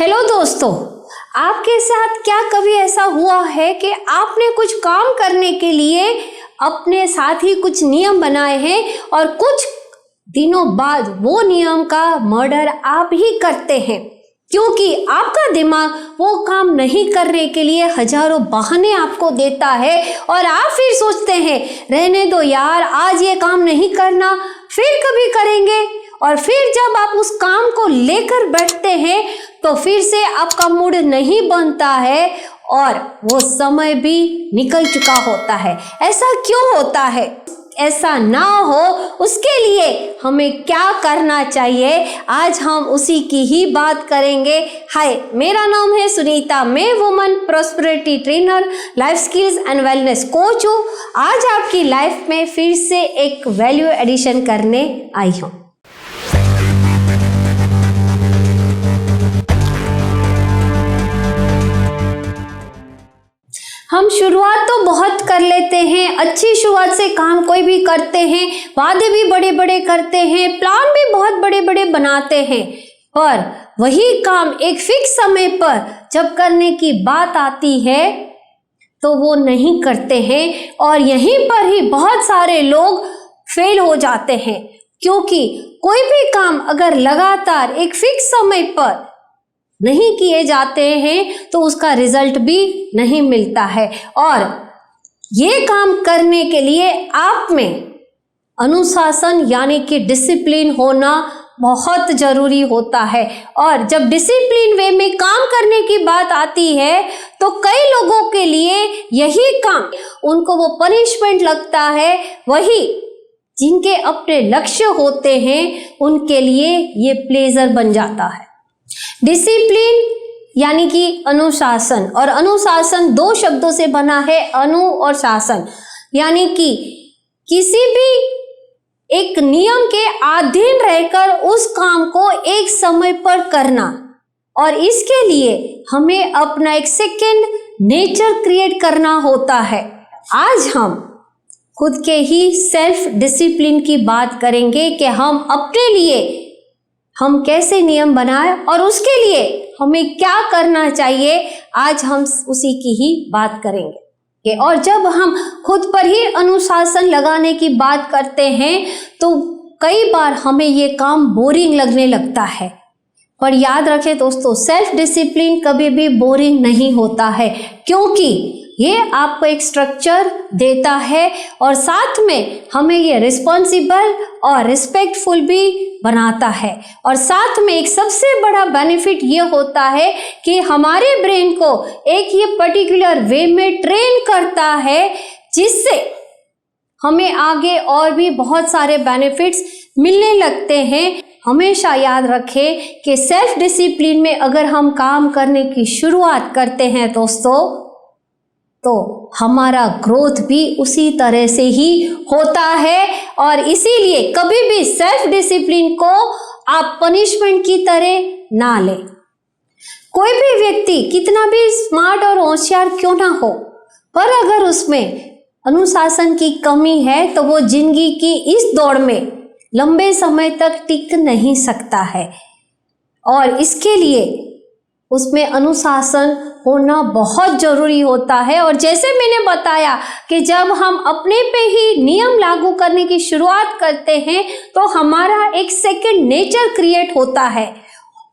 Hello दोस्तों, आपके साथ क्या कभी ऐसा हुआ है कि आपने कुछ काम करने के लिए अपने साथ ही कुछ नियम बनाए हैं और कुछ दिनों बाद वो नियम का मर्डर आप ही करते हैं क्योंकि आपका दिमाग वो काम नहीं करने के लिए हजारों बहाने आपको देता है और आप फिर सोचते हैं रहने दो यार, आज ये काम नहीं करना, फिर कभी करेंगे। और फिर जब आप उस काम को लेकर बैठते हैं तो फिर से आपका मूड नहीं बनता है और वो समय भी निकल चुका होता है। ऐसा क्यों होता है? ऐसा ना हो उसके लिए हमें क्या करना चाहिए, आज हम उसी की ही बात करेंगे। हाय, मेरा नाम है सुनीता, मैं woman prosperity trainer, life skills and wellness coach हूँ। आज आपकी लाइफ में फिर से एक वैल्यू एडिशन करने आई हूँ। हम शुरुआत तो बहुत कर लेते हैं, अच्छी शुरुआत से काम कोई भी करते हैं, वादे भी बड़े बड़े करते हैं, प्लान भी बहुत बड़े बड़े बनाते हैं, पर वही काम एक फिक्स समय पर जब करने की बात आती है तो वो नहीं करते हैं और यहीं पर ही बहुत सारे लोग फेल हो जाते हैं। क्योंकि कोई भी काम अगर लगातार एक फिक्स समय पर नहीं किए जाते हैं तो उसका रिजल्ट भी नहीं मिलता है और ये काम करने के लिए आप में अनुशासन यानी कि डिसिप्लिन होना बहुत ज़रूरी होता है। और जब डिसिप्लिन वे में काम करने की बात आती है तो कई लोगों के लिए यही काम उनको वो पनिशमेंट लगता है, वही जिनके अपने लक्ष्य होते हैं उनके लिए ये प्लेजर बन जाता है। डिसिप्लिन यानी कि अनुशासन, और अनुशासन दो शब्दों से बना है, अनु और शासन, यानी कि किसी भी एक नियम के अधीन रहकर उस काम को एक समय पर करना। और इसके लिए हमें अपना एक सेकंड नेचर क्रिएट करना होता है। आज हम खुद के ही सेल्फ डिसिप्लिन की बात करेंगे कि हम अपने लिए हम कैसे नियम बनाएं और उसके लिए हमें क्या करना चाहिए, आज हम उसी की ही बात करेंगे। और जब हम खुद पर ही अनुशासन लगाने की बात करते हैं तो कई बार हमें ये काम बोरिंग लगने लगता है, पर याद रखें दोस्तों, सेल्फ डिसिप्लिन कभी भी बोरिंग नहीं होता है क्योंकि ये आपको एक स्ट्रक्चर देता है और साथ में हमें ये रिस्पॉन्सिबल और रिस्पेक्टफुल भी बनाता है। और साथ में एक सबसे बड़ा बेनिफिट ये होता है कि हमारे ब्रेन को एक ये पर्टिकुलर वे में ट्रेन करता है जिससे हमें आगे और भी बहुत सारे बेनिफिट्स मिलने लगते हैं। हमेशा याद रखें कि सेल्फ डिसिप्लिन में अगर हम काम करने की शुरुआत करते हैं दोस्तों तो हमारा ग्रोथ भी उसी तरह से ही होता है। और इसीलिए कभी भी सेल्फ डिसिप्लिन को आप पनिशमेंट की तरह ना लें। कोई भी व्यक्ति कितना भी स्मार्ट और होशियार क्यों ना हो, पर अगर उसमें अनुशासन की कमी है तो वो जिंदगी की इस दौड़ में लंबे समय तक टिक नहीं सकता है। और इसके लिए उसमें अनुशासन होना बहुत ज़रूरी होता है। और जैसे मैंने बताया कि जब हम अपने पे ही नियम लागू करने की शुरुआत करते हैं तो हमारा एक सेकंड नेचर क्रिएट होता है।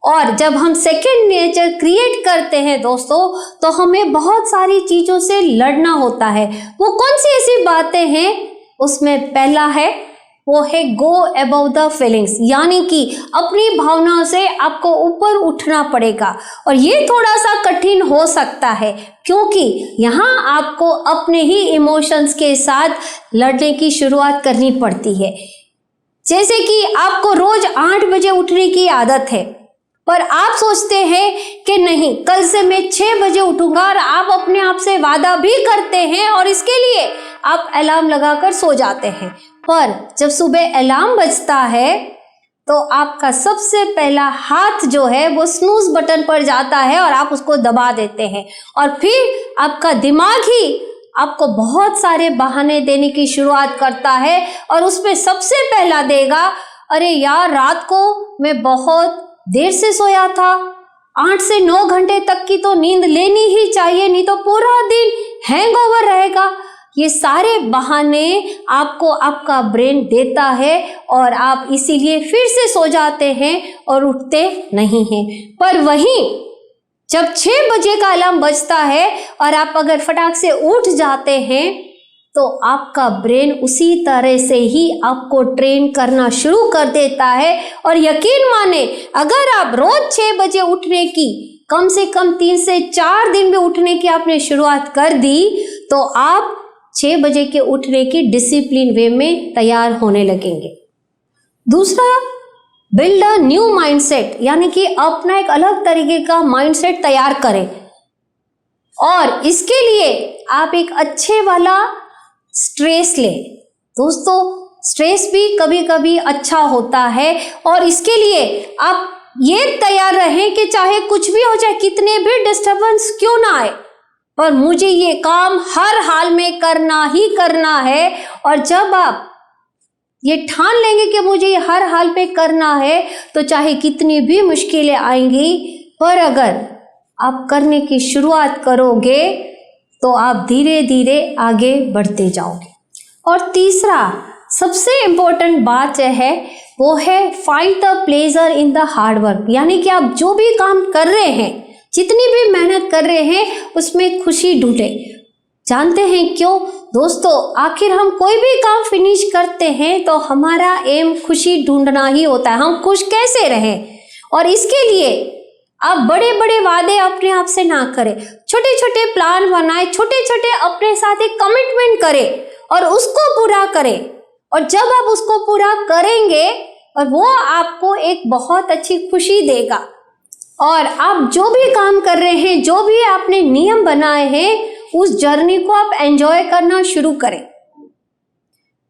और जब हम सेकंड नेचर क्रिएट करते हैं दोस्तों तो हमें बहुत सारी चीज़ों से लड़ना होता है। वो कौन सी ऐसी बातें हैं? उसमें पहला है वो है गो अबव द फीलिंग्स, यानी कि अपनी भावनाओं से आपको ऊपर उठना पड़ेगा। और ये थोड़ा सा कठिन हो सकता है क्योंकि यहाँ आपको अपने ही इमोशंस के साथ लड़ने की शुरुआत करनी पड़ती है। जैसे कि आपको रोज 8 बजे उठने की आदत है, पर आप सोचते हैं कि नहीं, कल से मैं 6 बजे उठूंगा, और आप अपने आप से वादा भी करते हैं और इसके लिए आप अलार्म लगाकर सो जाते हैं। पर जब सुबह अलार्म बजता है तो आपका सबसे पहला हाथ जो है वो स्नूज बटन पर जाता है और आप उसको दबा देते हैं और फिर आपका दिमाग ही आपको बहुत सारे बहाने देने की शुरुआत करता है और उसमें सबसे पहला देगा, अरे यार रात को मैं बहुत देर से सोया था, 8 से 9 घंटे तक की तो नींद लेनी ही चाहिए, नहीं तो पूरा दिन हैंगओवर रहेगा। ये सारे बहाने आपको आपका ब्रेन देता है और आप इसीलिए फिर से सो जाते हैं और उठते नहीं हैं। पर वहीं जब 6 बजे का अलार्म बजता है और आप अगर फटाक से उठ जाते हैं तो आपका ब्रेन उसी तरह से ही आपको ट्रेन करना शुरू कर देता है। और यकीन माने, अगर आप रोज 6 बजे उठने की कम से कम 3 से 4 दिन में उठने की आपने शुरुआत कर दी तो आप 6 बजे के उठने की डिसिप्लिन वे में तैयार होने लगेंगे। दूसरा, बिल्ड अ न्यू माइंडसेट, यानी कि अपना एक अलग तरीके का माइंडसेट तैयार करें। और इसके लिए आप एक अच्छे वाला स्ट्रेस लें। दोस्तों, स्ट्रेस भी कभी कभी अच्छा होता है और इसके लिए आप ये तैयार रहें कि चाहे कुछ भी हो जाए, कितने भी डिस्टर्बेंस क्यों ना आए, पर मुझे ये काम हर हाल में करना ही करना है। और जब आप ये ठान लेंगे कि मुझे ये हर हाल पे करना है तो चाहे कितनी भी मुश्किलें आएंगी, पर अगर आप करने की शुरुआत करोगे तो आप धीरे धीरे आगे बढ़ते जाओगे। और तीसरा सबसे इम्पोर्टेंट बात है वो है find the pleasure in the hard work, यानी कि आप जो भी काम कर रहे हैं, जितनी भी मेहनत कर रहे हैं, उसमें खुशी ढूंढे। जानते हैं क्यों दोस्तों? आखिर हम कोई भी काम फिनिश करते हैं तो हमारा एम खुशी ढूंढना ही होता है, हम खुश कैसे रहें। और इसके लिए आप बड़े बड़े वादे अपने आप से ना करें, छोटे छोटे प्लान बनाए, छोटे छोटे अपने साथ एक कमिटमेंट करें और उसको पूरा करें। और जब आप उसको पूरा करेंगे और वो आपको एक बहुत अच्छी खुशी देगा। और आप जो भी काम कर रहे हैं, जो भी आपने नियम बनाए हैं, उस जर्नी को आप एंजॉय करना शुरू करें।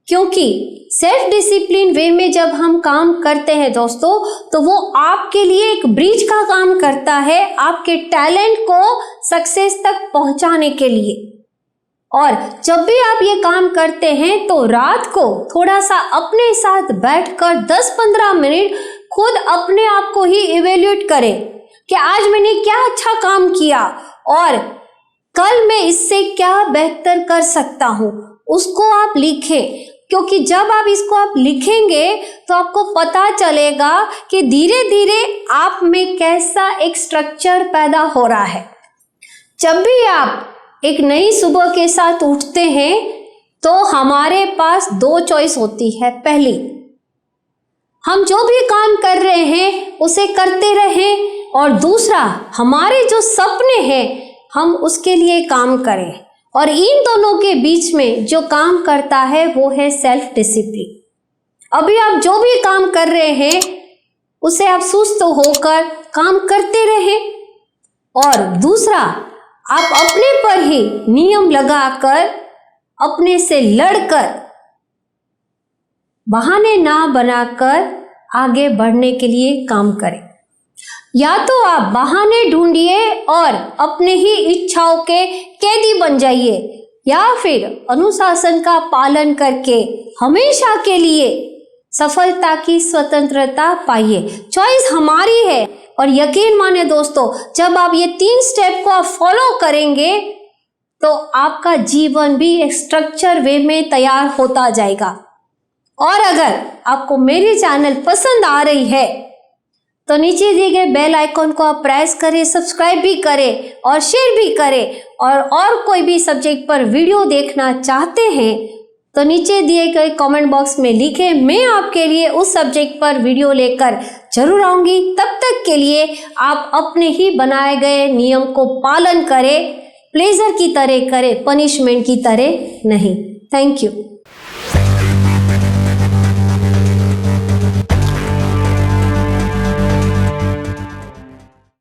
क्योंकि सेल्फ डिसिप्लिन वे में जब हम काम करते हैं दोस्तों, तो वो आपके लिए एक ब्रिज का काम करता है, आपके टैलेंट को सक्सेस तक पहुंचाने के लिए। और जब भी आप ये काम करते हैं तो रात को थोड़ा सा अपने साथ बैठकर 10-15 मिनट खुद अपने आप को ही इवेल्यूएट करें कि आज मैंने क्या अच्छा काम किया और कल मैं इससे क्या बेहतर कर सकता हूँ, उसको आप लिखें। क्योंकि जब आप इसको आप लिखेंगे तो आपको पता चलेगा कि धीरे धीरे आप में कैसा एक स्ट्रक्चर पैदा हो रहा है। जब भी आप एक नई सुबह के साथ उठते हैं तो हमारे पास 2 चॉइस होती है। पहली, हम जो भी काम कर रहे हैं उसे करते रहें, और दूसरा, हमारे जो सपने हैं हम उसके लिए काम करें। और इन दोनों के बीच में जो काम करता है वो है सेल्फ डिसिप्लिन। अभी आप जो भी काम कर रहे हैं उसे आप सुस्त होकर काम करते रहें, और दूसरा, आप अपने पर ही नियम लगाकर, अपने से लड़कर, बहाने ना बनाकर आगे बढ़ने के लिए काम करें। या तो आप बहाने ढूंढिए और अपने ही इच्छाओं के कैदी बन जाइए, या फिर अनुशासन का पालन करके हमेशा के लिए सफलता की स्वतंत्रता पाइए। चॉइस हमारी है। और यकीन माने दोस्तों, जब आप ये 3 स्टेप को आप फॉलो करेंगे तो आपका जीवन भी एक स्ट्रक्चर वे में तैयार होता जाएगा। और अगर आपको मेरी चैनल पसंद आ रही है तो नीचे दिए गए बेल आइकॉन को आप प्रेस करें, सब्सक्राइब भी करें और शेयर भी करें। और कोई भी सब्जेक्ट पर वीडियो देखना चाहते हैं तो नीचे दिए गए कमेंट बॉक्स में लिखें, मैं आपके लिए उस सब्जेक्ट पर वीडियो लेकर जरूर आऊँगी। तब तक के लिए आप अपने ही बनाए गए नियम को पालन करें, प्लेजर की तरह करें, पनिशमेंट की तरह नहीं। Thank you.